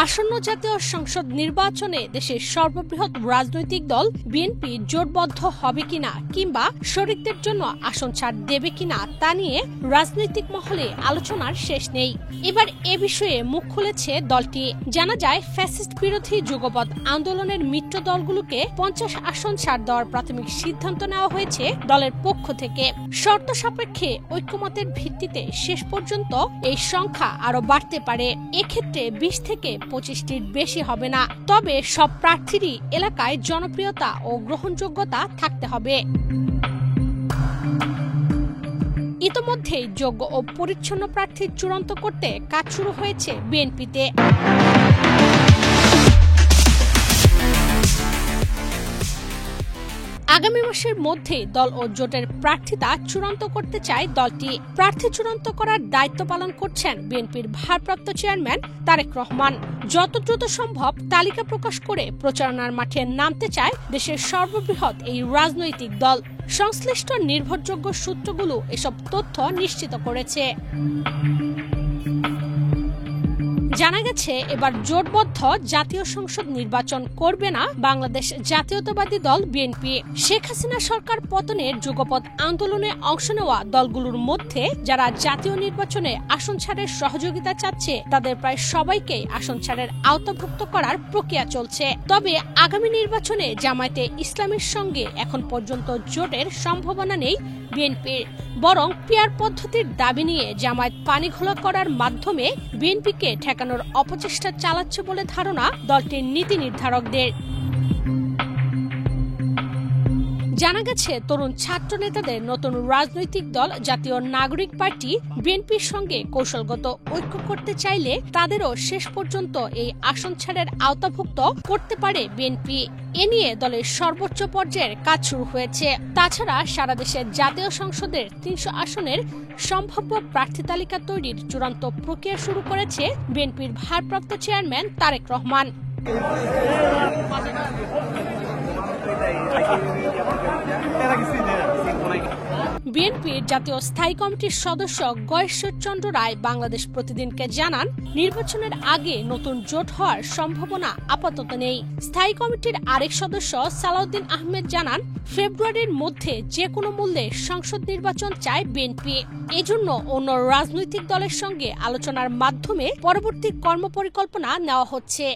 আসন্ন জাতীয় সংসদ নির্বাচনে দেশের সর্ববৃহৎ রাজনৈতিক দল বিএনপি জোটবদ্ধ হবে কিনা কিংবা শরিকদের জন্য আসন ছাড় দেবে কিনা তা নিয়ে রাজনৈতিক মহলে আলোচনার শেষ নেই। এবার এ বিষয়ে মুখ খুলেছে দলটি। জানা যায়, ফ্যাসিস্ট বিরোধী যুগপৎ আন্দোলনের মিত্র দলগুলোকে 50 আসন ছাড় দেওয়ার প্রাথমিক সিদ্ধান্ত নেওয়া হয়েছে দলের পক্ষ থেকে। শর্ত সাপেক্ষে ঐক্যমতের ভিত্তিতে শেষ পর্যন্ত এই সংখ্যা আরো বাড়তে পারে। এক্ষেত্রে 20 থেকে 25টির বেশি হবে না। তবে সব প্রার্থীরই এলাকায় জনপ্রিয়তা ও গ্রহণযোগ্যতা থাকতে হবে। ইতোমধ্যেই যোগ্য ও পরিচ্ছন্ন প্রার্থী চূড়ান্ত করতে কাজ শুরু হয়েছে বিএনপিতে। আগামী মাসের মধ্যেই দল ও জোটের প্রার্থিতা চূড়ান্ত করতে চায় দলটি। প্রার্থী চূড়ান্ত করার দায়িত্ব পালন করছেন বিএনপির ভারপ্রাপ্ত চেয়ারম্যান তারেক রহমান। যত দ্রুত সম্ভব তালিকা প্রকাশ করে প্রচারণার মাঠে নামতে চায় দেশের সর্ববৃহৎ এই রাজনৈতিক দল। সংশ্লিষ্ট নির্ভরযোগ্য সূত্রগুলো এসব তথ্য নিশ্চিত করেছে। জানা গেছে, এবার জোটবদ্ধ জাতীয় সংসদ নির্বাচন করবে না বাংলাদেশ জাতীয়তাবাদী দল বিএনপি। শেখ হাসিনা সরকার পতনের যুগপৎ আন্দোলনে অংশ নেওয়া দলগুলোর মধ্যে যারা জাতীয় নির্বাচনে আসন ছাড়ের সহযোগিতা চাচ্ছে তাদের প্রায় সবাইকেই আসন ছাড়ের আওতাভুক্ত করার প্রক্রিয়া চলছে। তবে আগামী নির্বাচনে জামায়াতে ইসলামীর সঙ্গে এখন পর্যন্ত জোটের সম্ভাবনা নেই বিএনপির। বরং পিয়ার পদ্ধতির দাবি নিয়ে জামায়াত পানিঘোলা করার মাধ্যমে বিএনপিকে ঠেকানোর অপচেষ্টা চালাচ্ছে বলে ধারণা দলটির নীতি নির্ধারকদের। জানা গেছে, তরুণ ছাত্র নেতাদের নতুন রাজনৈতিক দল জাতীয় নাগরিক পার্টি বিএনপির সঙ্গে কৌশলগত ঐক্য করতে চাইলে তাদেরও শেষ পর্যন্ত এই আসন ছাড়ের আওতাভুক্ত করতে পারে বিএনপি। এ নিয়ে দলের সর্বোচ্চ পর্যায়ের কাজ শুরু হয়েছে। তাছাড়া সারা দেশের জাতীয় সংসদের 300 আসনের সম্ভাব্য প্রার্থী তালিকা তৈরির চূড়ান্ত প্রক্রিয়া শুরু করেছে বিএনপির ভারপ্রাপ্ত চেয়ারম্যান তারেক রহমান। বিএনপির জাতীয় স্থায়ী কমিটির সদস্য গয়েশ্বরচন্দ্র রায় বাংলাদেশ প্রতিদিনকে জানান, নির্বাচনের আগে নতুন জোট হওয়ার সম্ভাবনা আপাতত নেই। স্থায়ী কমিটির আরেক সদস্য সালাউদ্দিন আহমেদ জানান, ফেব্রুয়ারির মধ্যে যে কোনো মূল্যে সংসদ নির্বাচন চায় বিএনপি। এজন্য অন্য রাজনৈতিক দলের সঙ্গে আলোচনার মাধ্যমে পরবর্তী কর্মপরিকল্পনা নেওয়া হচ্ছে।